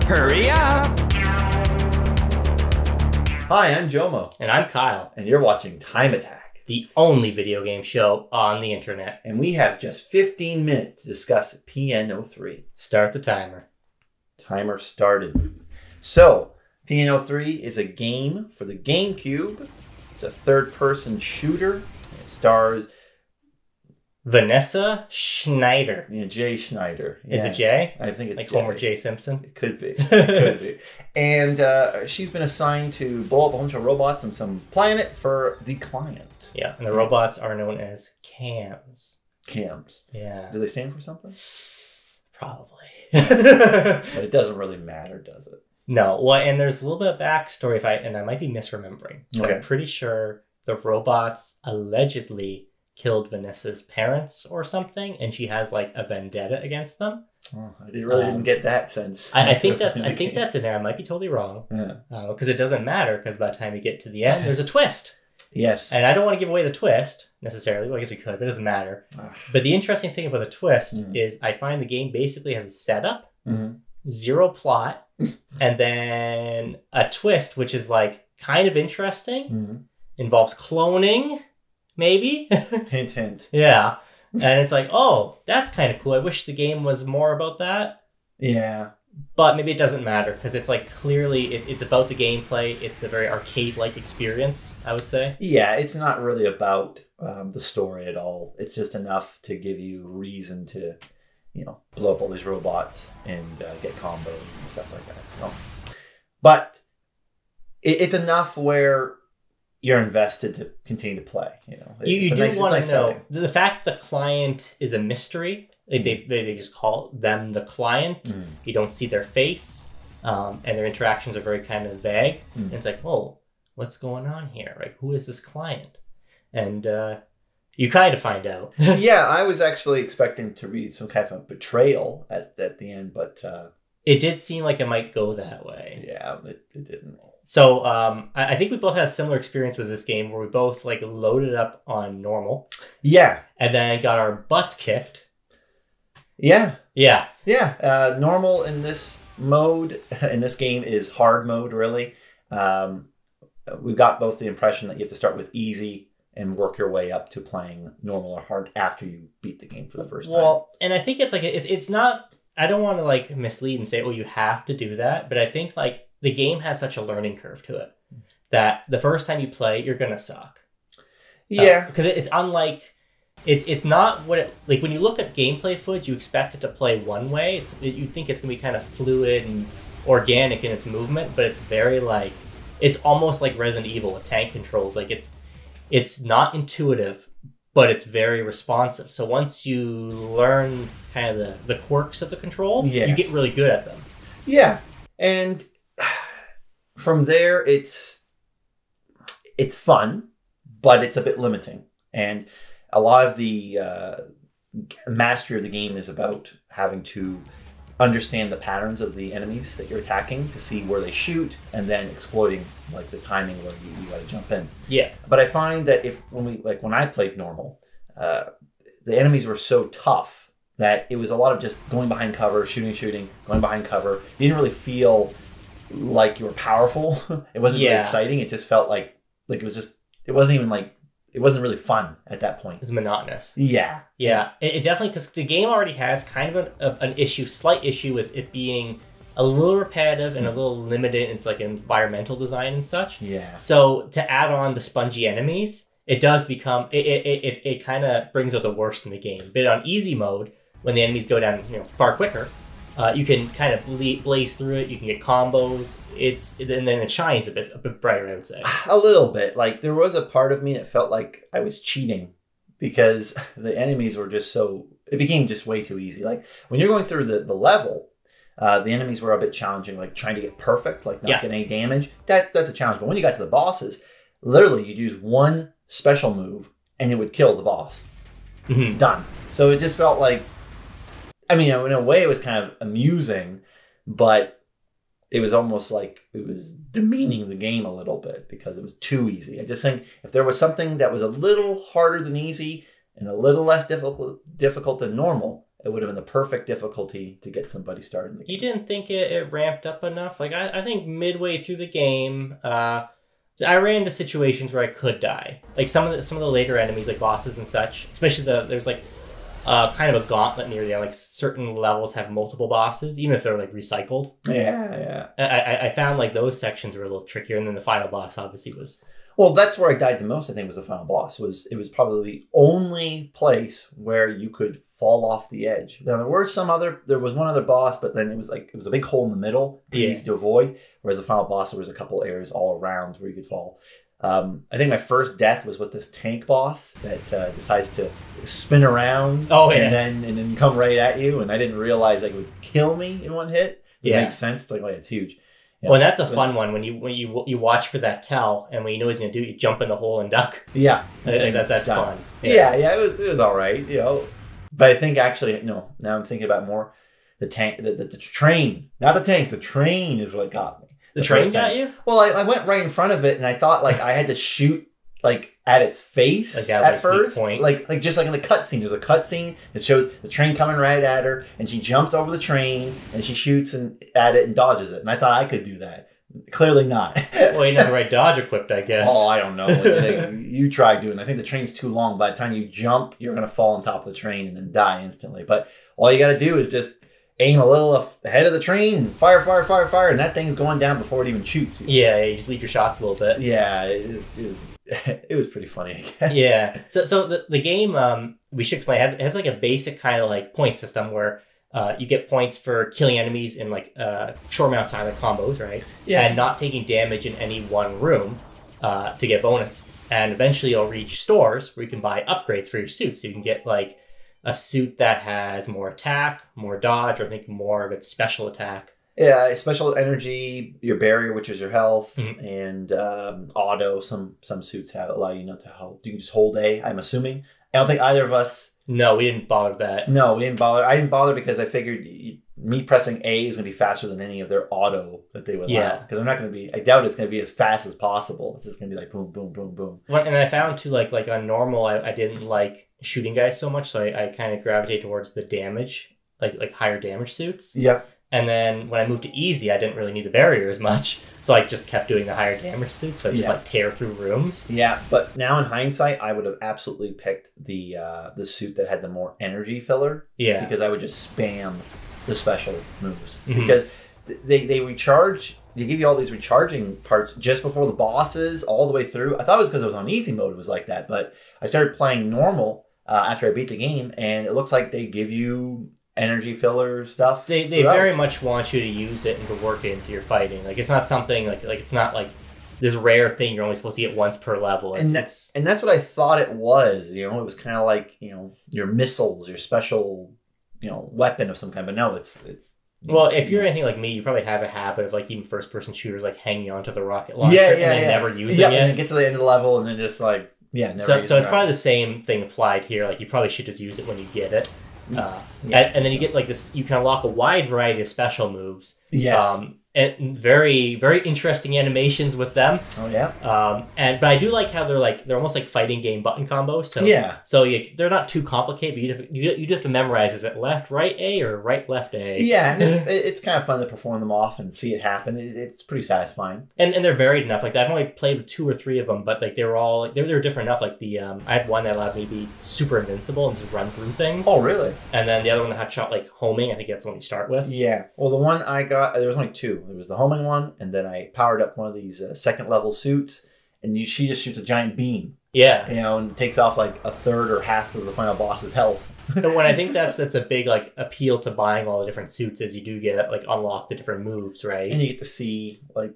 Hurry up! Hi, I'm Jomo. And I'm Kyle. And you're watching Time Attack, the only video game show on the internet. And we have just 15 minutes to discuss P.N.03. Start the timer. Timer started. So, P.N.03 is a game for the GameCube. It's a third-person shooter. It stars Vanessa Schneider. Yeah, Jay Schneider. Is it Jay? I think it's like Jay. Homer J. Simpson? It could be. It could be. And she's been assigned to blow up a bunch of robots on some planet for the client. Yeah, and the robots are known as CAMs. CAMs. Yeah. Do they stand for something? Probably. But it doesn't really matter, does it? No. Well, and there's a little bit of backstory, and I might be misremembering. But Okay. I'm pretty sure the robots allegedly killed Vanessa's parents or something, and she has like a vendetta against them. Oh, I didn't get that sense. I think that's in there. I might be totally wrong. Yeah. Because it doesn't matter, because by the time you get to the end, there's a twist. Yes. And I don't want to give away the twist necessarily. Well, I guess we could, but it doesn't matter. But the interesting thing about the twist is I find the game basically has a setup, zero plot, and then a twist, which is like kind of interesting, involves cloning, maybe. Hint, hint. Yeah. And it's like, oh, that's kind of cool. I wish the game was more about that. Yeah. But maybe it doesn't matter because it's like clearly it's about the gameplay. It's a very arcade-like experience, I would say. Yeah, it's not really about the story at all. It's just enough to give you reason to, blow up all these robots and get combos and stuff like that. So, but it's enough where you're invested to continue to play. You do want to know the fact that the client is a mystery. Like they just call them the client. You don't see their face, and their interactions are very kind of vague. And it's like, oh, what's going on here? Like, who is this client? And you kind of find out. Yeah, I was actually expecting to read some kind of betrayal at the end, but it did seem like it might go that way. Yeah, it didn't. So I think we both had a similar experience with this game where we both like loaded up on normal. Yeah. And then got our butts kicked. Yeah. Yeah. Yeah. Normal in this mode, in this game, is hard mode, really. We've got both the impression that you have to start with easy and work your way up to playing normal or hard after you beat the game for the first time. Well, and I think it's like, it's not, I don't want to like mislead and say, oh, you have to do that. But I think like the game has such a learning curve to it that the first time you play, you're going to suck. Yeah. Because it's unlike... It's not what it... Like, when you look at gameplay footage, you expect it to play one way. You think it's going to be kind of fluid and organic in its movement, but it's very, like... It's almost like Resident Evil with tank controls. Like, it's not intuitive, but it's very responsive. So once you learn kind of the quirks of the controls, you get really good at them. Yeah. And from there, it's fun, but it's a bit limiting. And a lot of the mastery of the game is about having to understand the patterns of the enemies that you're attacking to see where they shoot, and then exploiting like the timing where you got to jump in. Yeah. But I find that when I played normal, the enemies were so tough that it was a lot of just going behind cover, shooting, going behind cover. You didn't really feel like you were powerful. It wasn't really exciting. It just felt like it was just. It wasn't even like. It wasn't really fun at that point. It's monotonous. Yeah. Yeah. It definitely, because the game already has kind of an slight issue with it being a little repetitive and a little limited in its like environmental design and such. Yeah. So to add on the spongy enemies, it does become, it kind of brings out the worst in the game. But on easy mode, when the enemies go down far quicker, you can kind of blaze through it. You can get combos. And then it shines a bit brighter, I would say. A little bit. Like, there was a part of me that felt like I was cheating because the enemies were just it became just way too easy. Like, when you're going through the level, the enemies were a bit challenging, like trying to get perfect, like not get any damage. That's a challenge. But when you got to the bosses, literally you'd use one special move and it would kill the boss. Done. So it just felt like, I mean, in a way, it was kind of amusing, but it was almost like it was demeaning the game a little bit because it was too easy. I just think if there was something that was a little harder than easy and a little less difficult than normal, it would have been the perfect difficulty to get somebody started in the game. You didn't think it ramped up enough? Like, I think midway through the game, I ran into situations where I could die. Like some of the later enemies, like bosses and such, especially there's like kind of a gauntlet near the end. Like certain levels have multiple bosses, even if they're like recycled. Yeah. I found like those sections were a little trickier, and then the final boss obviously was. Well, that's where I died the most, I think, was the final boss. It was probably the only place where you could fall off the edge. Now, there was one other boss, but then it was a big hole in the middle, easy to avoid. Whereas the final boss, there was a couple areas all around where you could fall. I think my first death was with this tank boss that decides to spin around and then come right at you. And I didn't realize it would kill me in one hit. It makes sense. It's like, oh, yeah, it's huge. Yeah. Well, that's a fun one when you watch for that tell, and when you know what he's gonna do, you jump in the hole and duck. Yeah, I think that's fun. Yeah, it was all right, you know. But I think actually, no. Now I'm thinking about more the tank, the train, not the tank. The train is what got me. The train got you? Well, I went right in front of it, and I thought like I had to shoot like at its face at first, like just like in the cutscene. There's a cutscene that shows the train coming right at her, and she jumps over the train and she shoots at it and dodges it. And I thought I could do that. Clearly not. Well, you know the right dodge equipped, I guess. Oh, I don't know. You try doing. I think the train's too long. By the time you jump, you're gonna fall on top of the train and then die instantly. But all you got to do is just aim a little ahead of the train and fire, and that thing's going down before it even shoots you. Yeah, you just lead your shots a little bit. Yeah, it was pretty funny, I guess. Yeah. So the game, we should explain, has like a basic kind of like point system where you get points for killing enemies in like short amount of time, like combos, right? Yeah. And not taking damage in any one room to get bonus. And eventually you'll reach stores where you can buy upgrades for your suit. So you can get like a suit that has more attack, more dodge, or I think more of its special attack. Yeah, special energy, your barrier, which is your health, and auto. Some suits allow you not to hold. You can just hold A, I'm assuming. I don't think either of us... No, we didn't bother that. No, we didn't bother. I didn't bother because I figured me pressing A is going to be faster than any of their auto that they would allow. Because I'm not going to be... I doubt it's going to be as fast as possible. It's just going to be like boom, boom, boom, boom. Well, and I found too, like on normal, I didn't like shooting guys so much, so I kind of gravitate towards the damage, like higher damage suits. Yeah. And then when I moved to easy, I didn't really need the barrier as much, so I just kept doing the higher damage suits, so I just like tear through rooms. Yeah, but now in hindsight, I would have absolutely picked the suit that had the more energy filler. Yeah. Because I would just spam the special moves. Because they recharge, they give you all these recharging parts just before the bosses, all the way through. I thought it was because it was on easy mode, it was like that, but I started playing normal after I beat the game, and it looks like they give you energy filler stuff. They very much want you to use it and to work it into your fighting. Like it's not something like it's not like this rare thing you're only supposed to get once per level. And that's what I thought it was. You know, it was kind of like, you know, your missiles, your special, you know, weapon of some kind. But no, it's. Well, if you're anything like me, you probably have a habit of like even first-person shooters like hanging onto the rocket launcher and then never using it. And then get to the end of the level and then just like never. So it's probably the same thing applied here. Like you probably should just use it when you get it. And then you get like this. You can unlock a wide variety of special moves. Yes. And very, very interesting animations with them. Oh yeah. But I do like how they're almost like fighting game button combos. So, So they're not too complicated. But you just have to memorize: is it left, right A or right, left A? Yeah, and it's kind of fun to perform them off and see it happen. It's pretty satisfying. And they're varied enough. Like I've only played with 2 or 3 of them, but like they were different enough. Like the I had one that allowed me to be super invincible and just run through things. Oh really? And then the other one that had shot like homing. I think that's the one you start with. Yeah. Well, the one I got, there was only 2. There was the homing one, and then I powered up one of these second level suits, and she just shoots a giant beam. Yeah. You know, and takes off like a third or half of the final boss's health. And when I think that's a big like appeal to buying all the different suits, is you do get like unlock the different moves, right? And you get to see like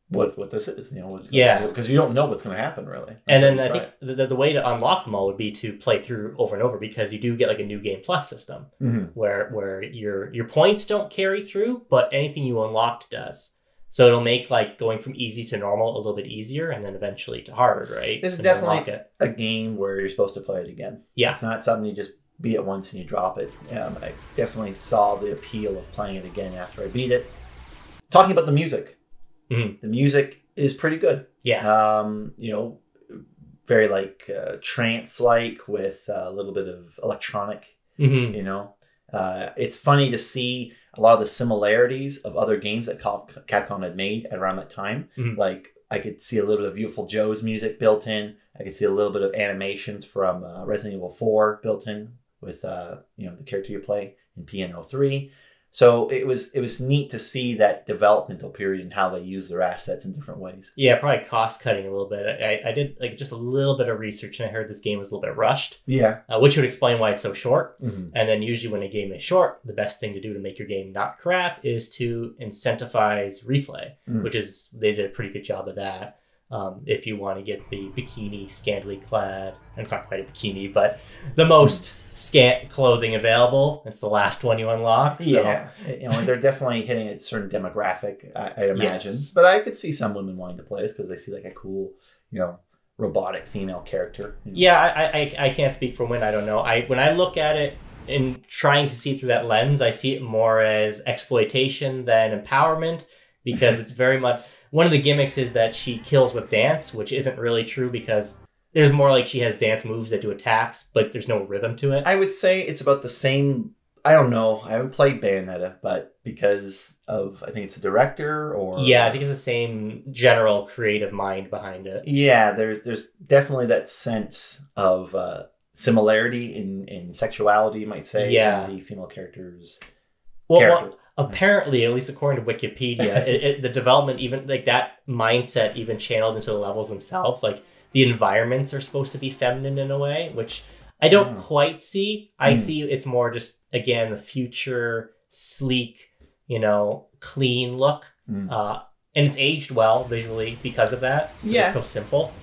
what this is, you know, what's going to because you don't know what's going to happen really. And then I think the way to unlock them all would be to play through over and over, because you do get like a new game plus system where your points don't carry through, but anything you unlocked does. So it'll make like going from easy to normal a little bit easier, and then eventually to hard, right? This is definitely a game where you're supposed to play it again. Yeah. It's not something you just beat it once and you drop it. I definitely saw the appeal of playing it again after I beat it. Talking about the music. The music is pretty good. Yeah. You know, very like trance-like with a little bit of electronic, you know. It's funny to see a lot of the similarities of other games that Capcom had made at around that time. Like, I could see a little bit of Beautiful Joe's music built in. I could see a little bit of animations from Resident Evil 4 built in with the character you play in P.N.03. So it was neat to see that developmental period and how they use their assets in different ways. Yeah, probably cost cutting a little bit. I did like just a little bit of research, and I heard this game was a little bit rushed. Yeah, which would explain why it's so short. And then usually when a game is short, the best thing to do to make your game not crap is to incentivize replay, which is they did a pretty good job of that. If you want to get the bikini, scantily clad, and it's not quite a bikini, but the most scant clothing available. It's the last one you unlock. So. Yeah, they're definitely hitting a certain demographic, I'd imagine. Yes. But I could see some women wanting to play this because they see like a cool, robotic female character. Yeah, I can't speak for women. I don't know. When I look at it and trying to see through that lens, I see it more as exploitation than empowerment because it's very much. One of the gimmicks is that she kills with dance, which isn't really true because there's more like she has dance moves that do attacks, but there's no rhythm to it. I would say it's about the same. I don't know. I haven't played Bayonetta, but because of, I think it's a director or... Yeah, I think it's the same general creative mind behind it. Yeah, there's definitely that sense of similarity in sexuality, you might say, in the female characters' character. Well, apparently, at least according to Wikipedia, the development, even like that mindset even channeled into the levels themselves. Like the environments are supposed to be feminine in a way, which I don't quite see. I see it's more just, again, the future, sleek, clean look. And it's aged well visually because of that. It's so simple.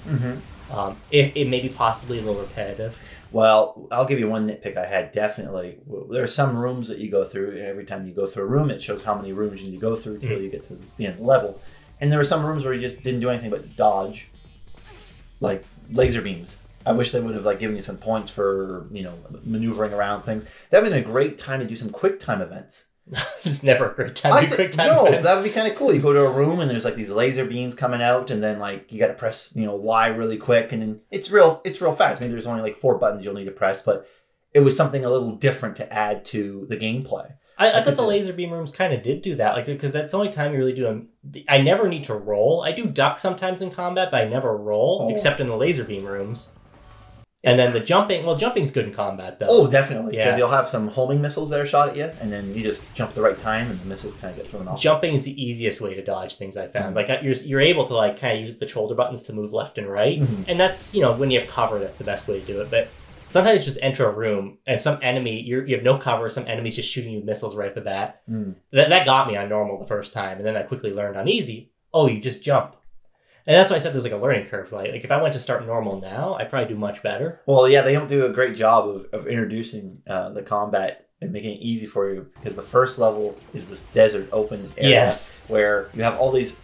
It may be possibly a little repetitive. Well, I'll give you one nitpick I had, definitely. There are some rooms that you go through, and every time you go through a room, it shows how many rooms you need to go through until you get to the end of the level. And there were some rooms where you just didn't do anything but dodge, like laser beams. I wish they would have given you some points for, maneuvering around things. That would have been a great time to do some quick time events. It's never a great time to do quick time events. That would be kind of cool. You go to a room and there's these laser beams coming out, and then you got to press Y really quick, and then it's real fast. Maybe there's only 4 buttons you'll need to press, but it was something a little different to add to the gameplay. I thought the laser beam rooms kind of did do that, because that's the only time you really do them. I never need to roll. I do duck sometimes in combat, but I never roll except in the laser beam rooms. And then the jumping, jumping's good in combat, though. Oh, definitely, because you'll have some homing missiles that are shot at you, and then you just jump at the right time, and the missiles kind of get thrown off. Jumping is the easiest way to dodge things, I found. You're able to kind of use the shoulder buttons to move left and right, and that's when you have cover, that's the best way to do it. But sometimes just enter a room, and some enemy you have no cover, some enemy's just shooting you missiles right off the bat. That got me on normal the first time, and then I quickly learned on easy. Oh, you just jump. And that's why I said there's a learning curve. Like if I went to start normal now, I'd probably do much better. Well, yeah, they don't do a great job of introducing the combat and making it easy for you, because the first level is this desert open area where you have all these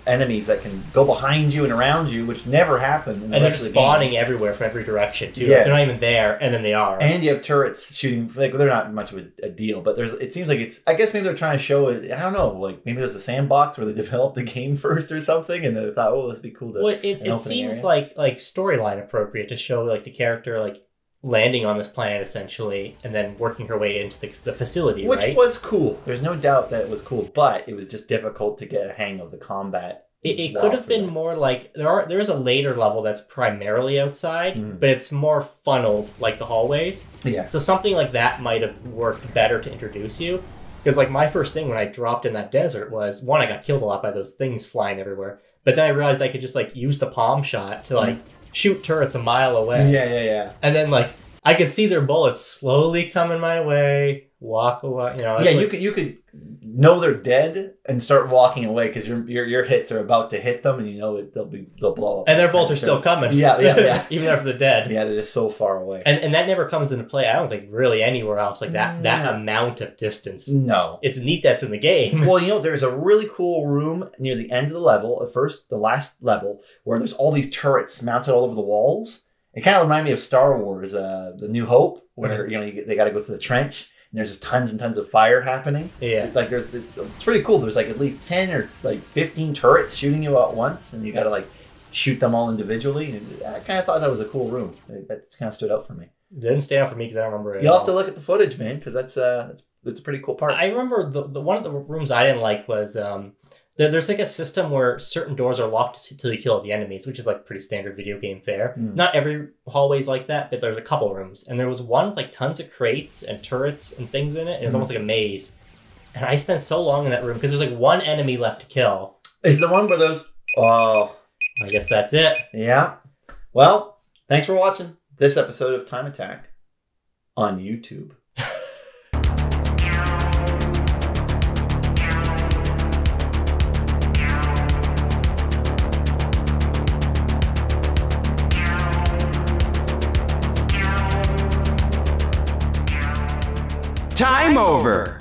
enemies that can go behind you and around you, which never happen. And they're spawning everywhere from every direction too. They're not even there, and then they are. And you have turrets shooting. They're not much of a deal, but it seems like it's. I guess maybe they're trying to show it. I don't know. Maybe there's the sandbox where they developed the game first or something, and they thought, oh, this would be cool to. Well, it seems like storyline appropriate to show the character landing on this planet essentially, and then working her way into the facility, which was cool. There's no doubt that it was cool, but it was just difficult to get a hang of the combat. It could have been more there is a later level that's primarily outside, but it's more funneled like the hallways. Yeah. So something like that might have worked better to introduce you. Because my first thing when I dropped in that desert was, one, I got killed a lot by those things flying everywhere. But then I realized I could just use the palm shot to shoot turrets a mile away. Yeah. And then I could see their bullets slowly coming my way, walk away. You could know they're dead and start walking away because your hits are about to hit them, and they'll blow up. And their bullets are still coming. Yeah. Even after they're dead. Yeah, they're just so far away. And that never comes into play, I don't think, really anywhere else. That amount of distance. No. It's neat that's in the game. Well, there's a really cool room near the end of the level, the last level, where there's all these turrets mounted all over the walls. It kind of reminded me of Star Wars, The New Hope, where they got to go through the trench, and there's just tons and tons of fire happening. Yeah, it's pretty cool. There's at least 10 or 15 turrets shooting you at once, and you got to shoot them all individually. And I kind of thought that was a cool room. That kind of stood out for me. It didn't stand out for me because I don't remember it. You'll have to look at the footage, man, because that's a pretty cool part. I remember the one of the rooms I didn't like was there's like a system where certain doors are locked until you kill the enemies, which is like pretty standard video game fare. Not every hallway's like that, but there's a couple rooms. And there was one with like tons of crates and turrets and things in it. And it was almost like a maze. And I spent so long in that room because there's like one enemy left to kill. Is the one where those... Oh. I guess that's it. Yeah. Well, thanks for watching this episode of Time Attack on YouTube. Time over!